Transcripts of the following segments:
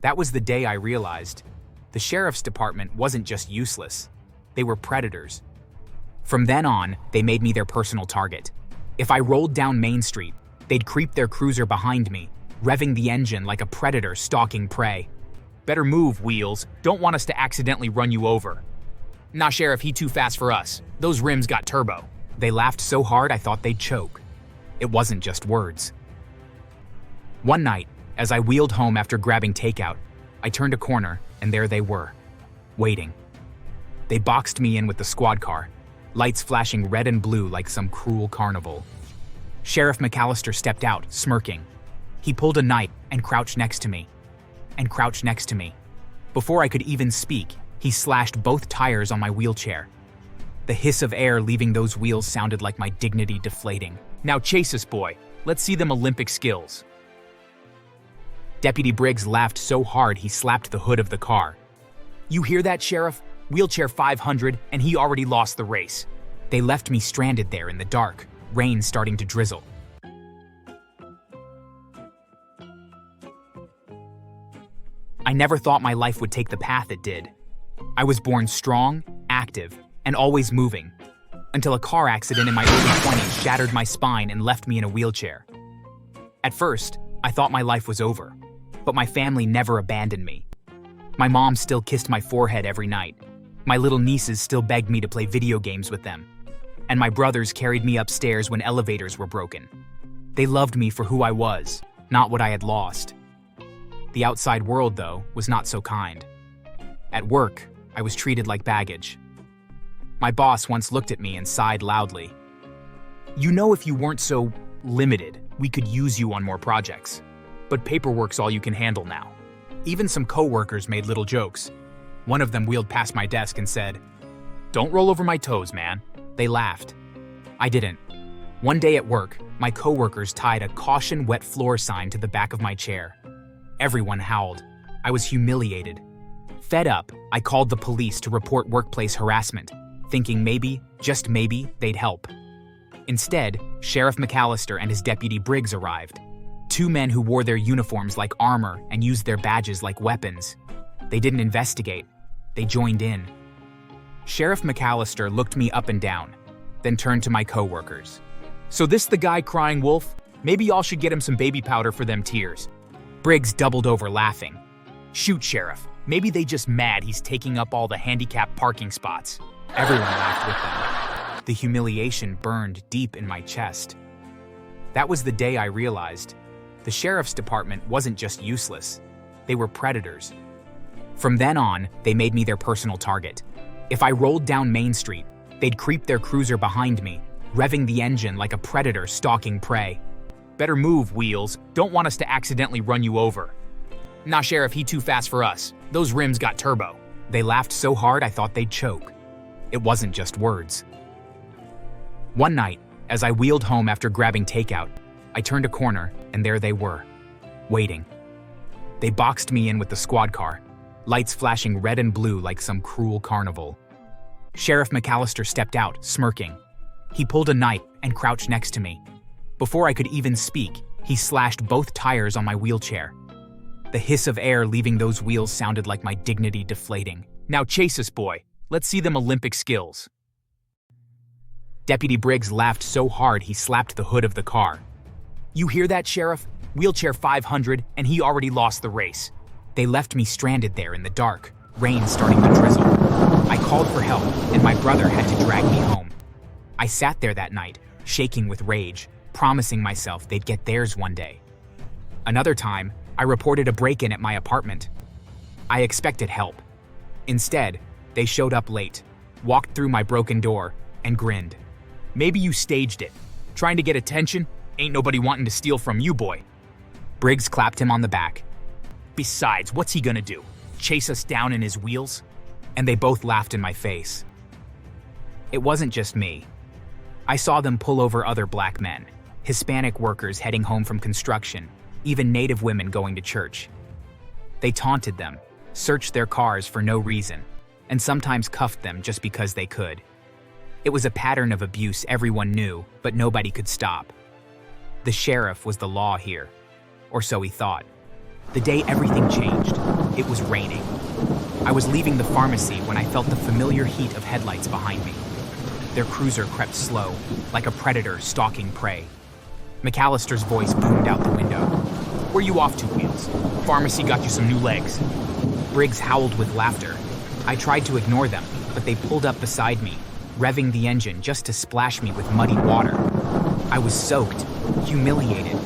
That was the day I realized the sheriff's department wasn't just useless, they were predators. From then on, they made me their personal target. If I rolled down Main Street, they'd creep their cruiser behind me, revving the engine like a predator stalking prey. "Better move, Wheels. Don't want us to accidentally run you over." "Nah, Sheriff, he too fast for us. Those rims got turbo." They laughed so hard I thought they'd choke. It wasn't just words. One night, as I wheeled home after grabbing takeout, I turned a corner and there they were, waiting. They boxed me in with the squad car, lights flashing red and blue like some cruel carnival. Sheriff McAllister stepped out, smirking. He pulled a knife and crouched next to me. Before I could even speak, he slashed both tires on my wheelchair. The hiss of air leaving those wheels sounded like my dignity deflating. "Now chase us, boy. Let's see them Olympic skills." Deputy Briggs laughed so hard he slapped the hood of the car. "You hear that, Sheriff? Wheelchair 500, and he already lost the race." They left me stranded there in the dark, rain starting to drizzle. I never thought my life would take the path it did. I was born strong, active, and always moving, until a car accident in my early 20s shattered my spine and left me in a wheelchair. At first, I thought my life was over, but my family never abandoned me. My mom still kissed my forehead every night. My little nieces still begged me to play video games with them. And my brothers carried me upstairs when elevators were broken. They loved me for who I was, not what I had lost. The outside world, though, was not so kind. At work, I was treated like baggage. My boss once looked at me and sighed loudly. "You know, if you weren't so limited, we could use you on more projects. But paperwork's all you can handle now." Even some coworkers made little jokes. One of them wheeled past my desk and said, "Don't roll over my toes, man." They laughed. I didn't. One day at work, my coworkers tied a "Caution wet floor" sign to the back of my chair. Everyone howled. I was humiliated. Fed up, I called the police to report workplace harassment, thinking maybe, just maybe, they'd help. Instead, Sheriff McAllister and his deputy Briggs arrived. Two men who wore their uniforms like armor and used their badges like weapons. They didn't investigate. They joined in. Sheriff McAllister looked me up and down, then turned to my coworkers. "So this the guy crying wolf? Maybe y'all should get him some baby powder for them tears." Briggs doubled over laughing. "Shoot, Sheriff. Maybe they just mad he's taking up all the handicapped parking spots." Everyone laughed with them. The humiliation burned deep in my chest. That was the day I realized the sheriff's department wasn't just useless, they were predators. From then on, they made me their personal target. If I rolled down Main Street, they'd creep their cruiser behind me, revving the engine like a predator stalking prey. "Better move, Wheels. Don't want us to accidentally run you over." "Nah, Sheriff, he too fast for us. Those rims got turbo." They laughed so hard I thought they'd choke. It wasn't just words. One night, as I wheeled home after grabbing takeout, I turned a corner and there they were, waiting. They boxed me in with the squad car, lights flashing red and blue like some cruel carnival. Sheriff McAllister stepped out, smirking. He pulled a knife and crouched next to me. Before I could even speak, he slashed both tires on my wheelchair. The hiss of air leaving those wheels sounded like my dignity deflating. "Now chase us, boy. Let's see them Olympic skills." Deputy Briggs laughed so hard he slapped the hood of the car. "You hear that, Sheriff? Wheelchair 500, and he already lost the race." They left me stranded there in the dark, rain starting to drizzle. I called for help, and my brother had to drag me home. I sat there that night, shaking with rage, promising myself they'd get theirs one day. Another time, I reported a break-in at my apartment. I expected help. Instead, they showed up late, walked through my broken door, and grinned. "Maybe you staged it. Trying to get attention? Ain't nobody wanting to steal from you, boy." Briggs clapped him on the back. "Besides, what's he gonna do? Chase us down in his wheels?" And they both laughed in my face. It wasn't just me. I saw them pull over other black men, Hispanic workers heading home from construction, even Native women going to church. They taunted them, searched their cars for no reason, and sometimes cuffed them just because they could. It was a pattern of abuse everyone knew, but nobody could stop. The sheriff was the law here, or so he thought. The day everything changed, it was raining. I was leaving the pharmacy when I felt the familiar heat of headlights behind me. Their cruiser crept slow, like a predator stalking prey. McAllister's voice boomed out the window. "Where you off to, Wheels? Pharmacy got you some new legs." Briggs howled with laughter. I tried to ignore them, but they pulled up beside me, revving the engine just to splash me with muddy water. I was soaked, humiliated.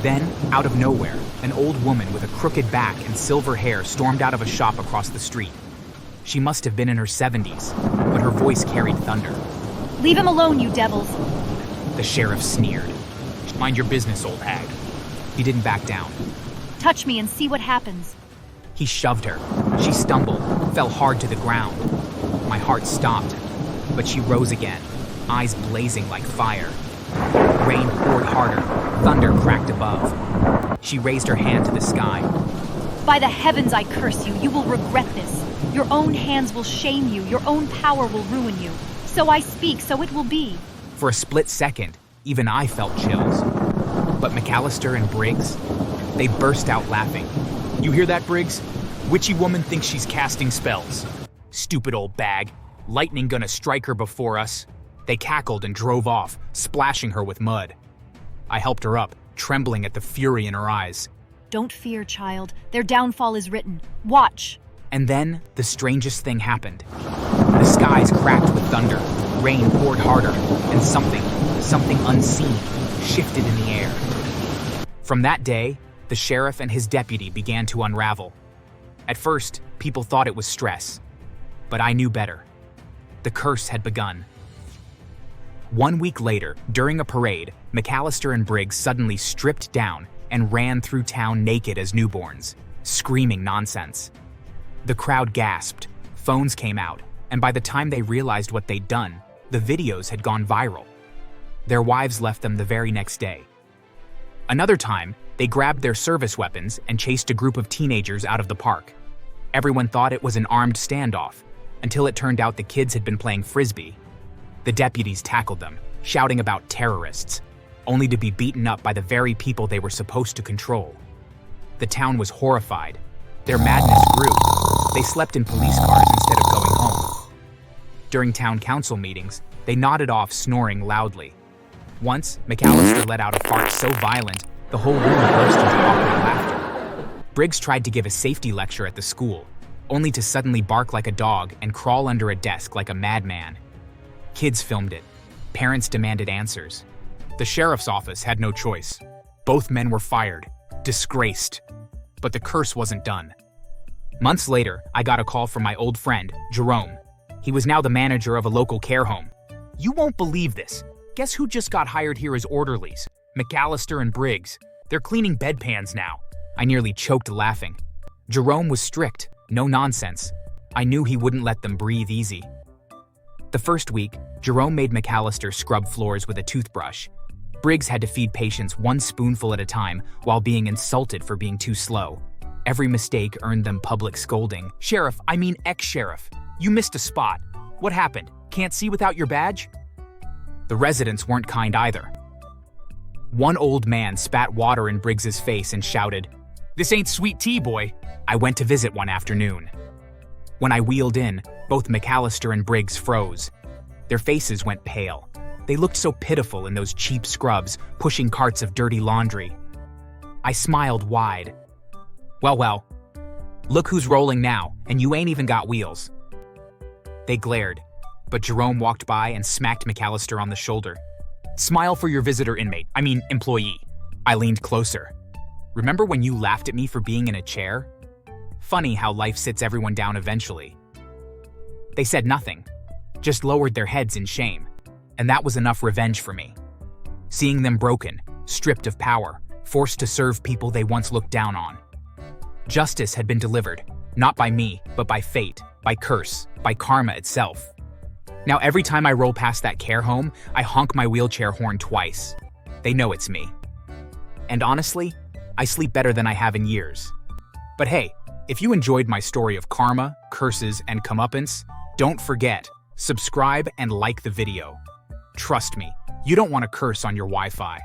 Then, out of nowhere, an old woman with a crooked back and silver hair stormed out of a shop across the street. She must have been in her 70s, but her voice carried thunder. "Leave him alone, you devils!" The sheriff sneered. "Mind your business, old hag." He didn't back down. "Touch me and see what happens." He shoved her. She stumbled, fell hard to the ground. My heart stopped, but she rose again, eyes blazing like fire. Rain poured harder, thunder cracked above. She raised her hand to the sky. "By the heavens I curse you, you will regret this. Your own hands will shame you, your own power will ruin you. So I speak, so it will be." For a split second, even I felt chills. But McAllister and Briggs, they burst out laughing. "You hear that, Briggs? Witchy woman thinks she's casting spells. Stupid old bag. Lightning gonna strike her before us." They cackled and drove off, splashing her with mud. I helped her up, trembling at the fury in her eyes. "Don't fear, child. Their downfall is written. Watch." And then, the strangest thing happened. The skies cracked with thunder, rain poured harder, and something unseen, shifted in the air. From that day, the sheriff and his deputy began to unravel. At first, people thought it was stress, but I knew better. The curse had begun. 1 week later, during a parade, McAllister and Briggs suddenly stripped down and ran through town naked as newborns, screaming nonsense. The crowd gasped, phones came out, and by the time they realized what they'd done, the videos had gone viral. Their wives left them the very next day. Another time, they grabbed their service weapons and chased a group of teenagers out of the park. Everyone thought it was an armed standoff, until it turned out the kids had been playing frisbee. The deputies tackled them, shouting about terrorists, only to be beaten up by the very people they were supposed to control. The town was horrified. Their madness grew. They slept in police cars instead of going home. During town council meetings, they nodded off snoring loudly. Once, McAllister let out a fart so violent, the whole room burst into awkward laughter. Briggs tried to give a safety lecture at the school, only to suddenly bark like a dog and crawl under a desk like a madman. Kids filmed it. Parents demanded answers. The sheriff's office had no choice. Both men were fired, disgraced. But the curse wasn't done. Months later, I got a call from my old friend, Jerome. He was now the manager of a local care home. "You won't believe this. Guess who just got hired here as orderlies? McAllister and Briggs. They're cleaning bedpans now." I nearly choked laughing. Jerome was strict, no nonsense. I knew he wouldn't let them breathe easy. The first week, Jerome made McAllister scrub floors with a toothbrush. Briggs had to feed patients one spoonful at a time while being insulted for being too slow. Every mistake earned them public scolding. Ex-sheriff, you missed a spot. What happened? Can't see without your badge?" The residents weren't kind either. One old man spat water in Briggs's face and shouted, "This ain't sweet tea, boy." I went to visit one afternoon. When I wheeled in, both McAllister and Briggs froze. Their faces went pale. They looked so pitiful in those cheap scrubs, pushing carts of dirty laundry. I smiled wide. Well, look who's rolling now, and you ain't even got wheels." They glared, but Jerome walked by and smacked McAllister on the shoulder. "Smile for your visitor employee." I leaned closer. "Remember when you laughed at me for being in a chair? Funny how life sits everyone down eventually." They said nothing, just lowered their heads in shame, and that was enough revenge for me. Seeing them broken, stripped of power, forced to serve people they once looked down on. Justice had been delivered, not by me, but by fate, by curse, by karma itself. Now every time I roll past that care home, I honk my wheelchair horn twice. They know it's me. And honestly, I sleep better than I have in years. But hey, if you enjoyed my story of karma, curses, and comeuppance, don't forget, subscribe and like the video. Trust me, you don't want to curse on your Wi-Fi.